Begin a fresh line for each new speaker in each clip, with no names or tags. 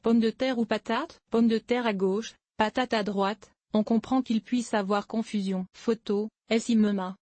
Pomme de terre ou patate? Pomme de terre à gauche, patate à droite, on comprend qu'il puisse avoir confusion. Photo, SIMEMA.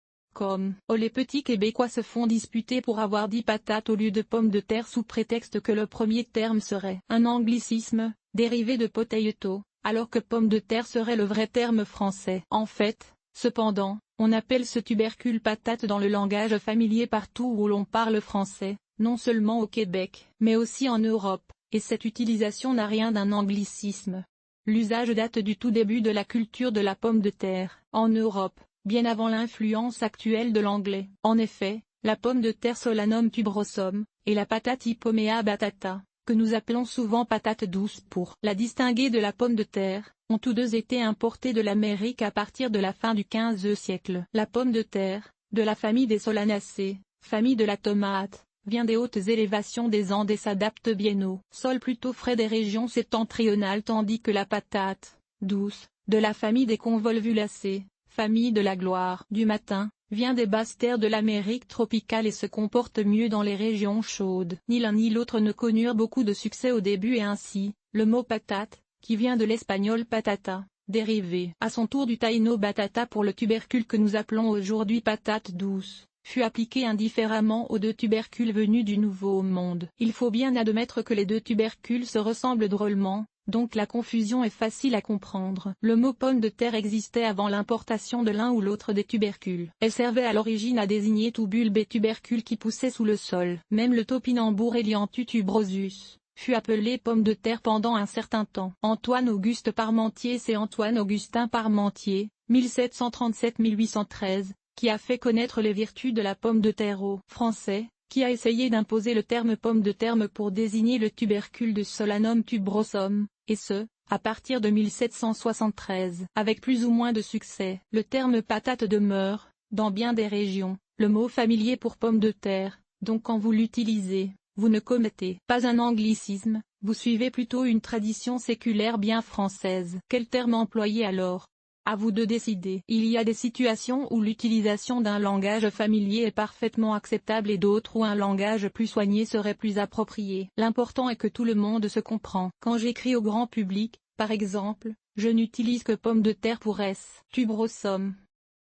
Les petits Québécois se font disputer pour avoir dit patate au lieu de pomme de terre sous prétexte que le premier terme serait un anglicisme, dérivé de potato, alors que pomme de terre serait le vrai terme français. En fait, cependant, on appelle ce tubercule patate dans le langage familier partout où l'on parle français, non seulement au Québec, mais aussi en Europe, et cette utilisation n'a rien d'un anglicisme. L'usage date du tout début de la culture de la pomme de terre, en Europe, bien avant l'influence actuelle de l'anglais. En effet, la pomme de terre Solanum tuberosum, et la patate Ipomoea batata, que nous appelons souvent patate douce pour la distinguer de la pomme de terre, ont tous deux été importés de l'Amérique à partir de la fin du XVe siècle. La pomme de terre, de la famille des Solanacées, famille de la tomate, vient des hautes élévations des Andes et s'adapte bien aux sols plutôt frais des régions septentrionales, tandis que la patate douce, de la famille des convolvulacées, famille de la gloire du matin, vient des basses terres de l'Amérique tropicale et se comporte mieux dans les régions chaudes. Ni l'un ni l'autre ne connurent beaucoup de succès au début et ainsi, le mot patate, qui vient de l'espagnol patata, dérivé à son tour du taïno batata pour le tubercule que nous appelons aujourd'hui patate douce, fut appliqué indifféremment aux deux tubercules venus du Nouveau Monde. Il faut bien admettre que les deux tubercules se ressemblent drôlement, donc la confusion est facile à comprendre. Le mot pomme de terre existait avant l'importation de l'un ou l'autre des tubercules. Elle servait à l'origine à désigner tout bulbe et tubercule qui poussait sous le sol. Même le topinambour Elianthus tubrosus fut appelé pomme de terre pendant un certain temps. Antoine-Auguste Parmentier, c'est Antoine-Augustin Parmentier, 1737-1813, qui a fait connaître les vertus de la pomme de terre aux Français, qui a essayé d'imposer le terme pomme de terre pour désigner le tubercule de Solanum tuberosum, et ce, à partir de 1773. Avec plus ou moins de succès. Le terme patate demeure, dans bien des régions, le mot familier pour pomme de terre, donc quand vous l'utilisez, vous ne commettez pas un anglicisme, vous suivez plutôt une tradition séculaire bien française. Quel terme employer alors? À vous de décider. Il y a des situations où l'utilisation d'un langage familier est parfaitement acceptable et d'autres où un langage plus soigné serait plus approprié. L'important est que tout le monde se comprend. Quand j'écris au grand public, par exemple, je n'utilise que pomme de terre pour S. tuberosum.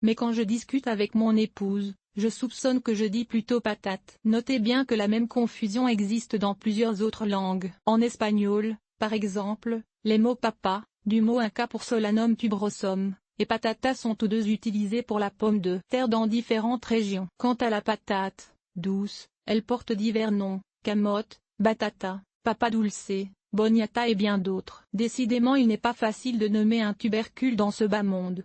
Mais quand je discute avec mon épouse, je soupçonne que je dis plutôt patate. Notez bien que la même confusion existe dans plusieurs autres langues. En espagnol, par exemple, les mots papa, du mot inca pour Solanum tuberosum, et patata sont tous deux utilisés pour la pomme de terre dans différentes régions. Quant à la patate douce, elle porte divers noms, camote, batata, papa dulce, boniata et bien d'autres. Décidément il n'est pas facile de nommer un tubercule dans ce bas monde.